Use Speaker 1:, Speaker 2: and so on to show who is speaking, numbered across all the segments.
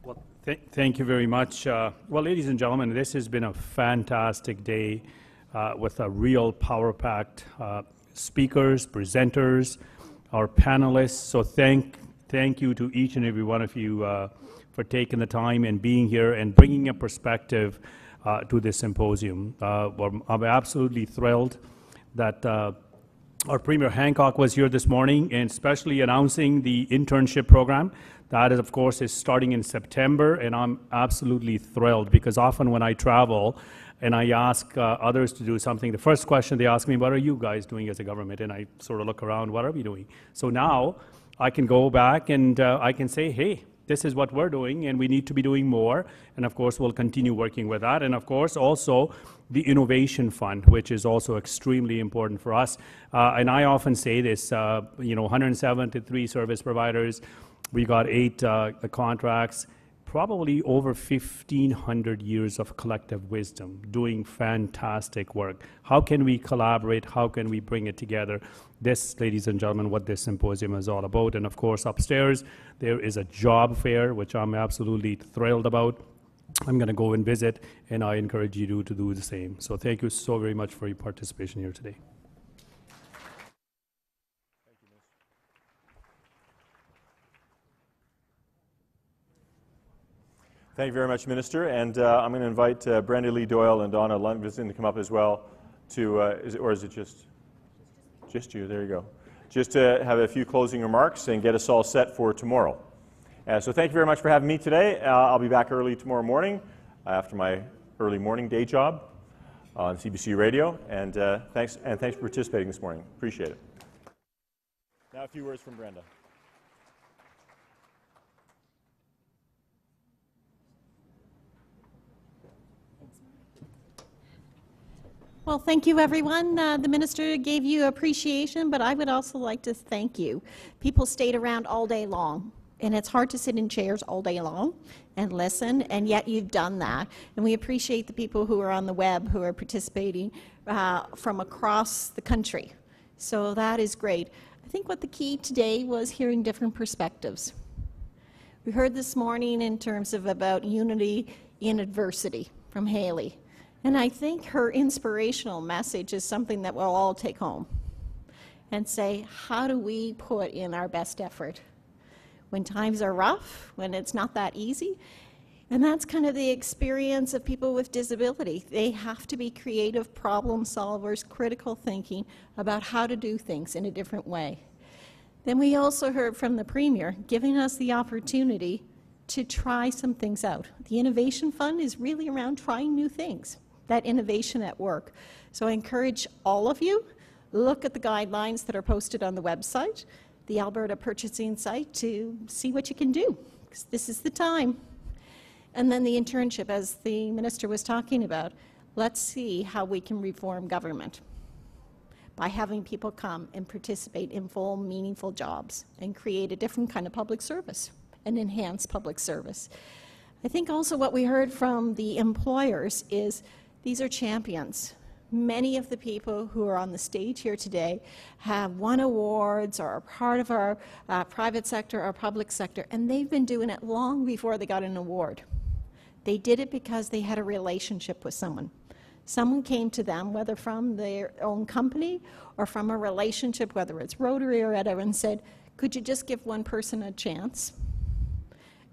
Speaker 1: Well, thank you very much. Well, ladies and gentlemen, this has been a fantastic day with a real power-packed speakers, presenters, our panelists. So thank you to each and every one of you for taking the time and being here and bringing a perspective to this symposium. I'm absolutely thrilled that our Premier Hancock was here this morning and especially announcing the internship program. That is, of course, is starting in September, and I'm absolutely thrilled because often when I travel and I ask others to do something, the first question they ask me, what are you guys doing as a government? And I sort of look around, what are we doing? So now I can go back and I can say, hey, this is what we're doing and we need to be doing more. And of course, we'll continue working with that. And of course, also the Innovation Fund, which is also extremely important for us. And I often say this, 173 service providers, we got 8 contracts, probably over 1,500 years of collective wisdom, doing fantastic work. How can we collaborate? How can we bring it together? This, ladies and gentlemen, what this symposium is all about. And of course, upstairs, there is a job fair, which I'm absolutely thrilled about. I'm going to go and visit, and I encourage you to do the same. So thank you so very much for your participation here today.
Speaker 2: Thank you very much, Minister. And I'm going to invite Brenda Lee Doyle and Donna Lundgren to come up as well to, is it just you? There you go. Just to have a few closing remarks and get us all set for tomorrow. So thank you very much for having me today. I'll be back early tomorrow morning after my early morning day job on CBC Radio. And thanks for participating this morning. Appreciate it. Now a few words from Brenda.
Speaker 3: Well, thank you, everyone. The minister gave you appreciation, but I would also like to thank you. People stayed around all day long, and it's hard to sit in chairs all day long and listen, and yet you've done that. And we appreciate the people who are on the web who are participating from across the country. So that is great. I think what the key today was hearing different perspectives. We heard this morning in terms of about unity in adversity from Haley. And I think her inspirational message is something that we'll all take home and say, how do we put in our best effort when times are rough, when it's not that easy? And that's kind of the experience of people with disability. They have to be creative problem solvers, critical thinking about how to do things in a different way. Then we also heard from the Premier giving us the opportunity to try some things out. The Innovation Fund is really around trying new things. That innovation at work. So I encourage all of you, look at the guidelines that are posted on the website, the Alberta purchasing site, to see what you can do, because this is the time. And then the internship, as the minister was talking about, let's see how we can reform government by having people come and participate in full, meaningful jobs and create a different kind of public service and enhance public service. I think also what we heard from the employers is these are champions. Many of the people who are on the stage here today have won awards or are part of our private sector or public sector, and they've been doing it long before they got an award. They did it because they had a relationship with someone. Someone came to them, whether from their own company or from a relationship, whether it's Rotary or whatever, and said, could you just give one person a chance?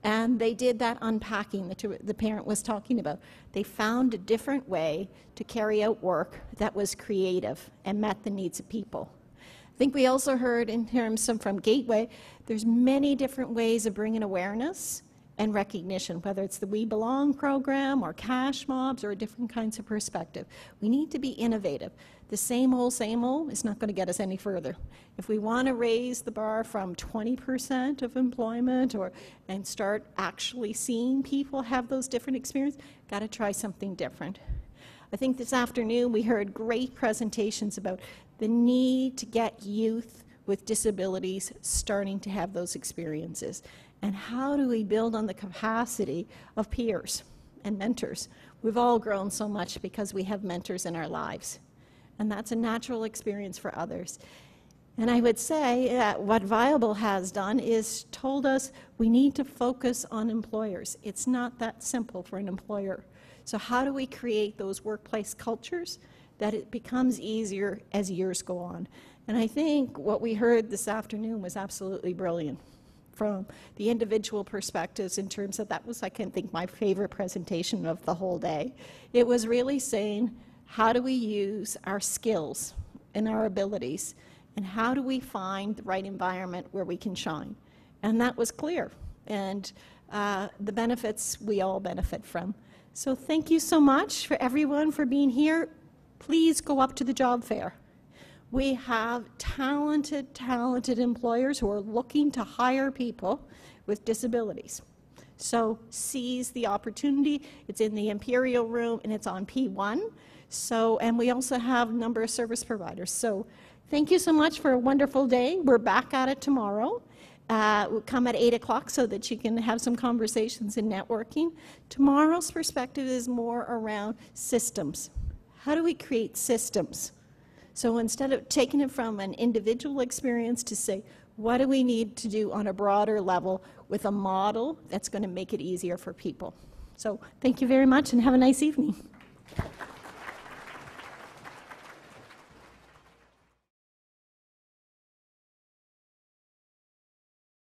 Speaker 3: And they did that unpacking that the parent was talking about. They found a different way to carry out work that was creative and met the needs of people. I think we also heard in terms of from Gateway, there's many different ways of bringing awareness and recognition, whether it's the We Belong program or cash mobs or different kinds of perspective. We need to be innovative. The same old is not going to get us any further. If we want to raise the bar from 20% of employment and start actually seeing people have those different experiences, got to try something different. I think this afternoon we heard great presentations about the need to get youth with disabilities starting to have those experiences. And how do we build on the capacity of peers and mentors? We've all grown so much because we have mentors in our lives. And that's a natural experience for others. And I would say that what Viable has done is told us we need to focus on employers. It's not that simple for an employer. So how do we create those workplace cultures that it becomes easier as years go on? And I think what we heard this afternoon was absolutely brilliant from the individual perspectives in terms of that was, I can think, my favorite presentation of the whole day. It was really saying, how do we use our skills and our abilities, and how do we find the right environment where we can shine? And that was clear. And the benefits we all benefit from. So thank you so much for everyone for being here. Please go up to the job fair. We have talented, talented employers who are looking to hire people with disabilities. So seize the opportunity. It's in the Imperial Room and it's on P1. So, and we also have a number of service providers. So thank you so much for a wonderful day. We're back at it tomorrow. We'll come at 8 o'clock so that you can have some conversations and networking. Tomorrow's perspective is more around systems. How do we create systems? So instead of taking it from an individual experience to say, what do we need to do on a broader level with a model that's going to make it easier for people? So thank you very much and have a nice evening.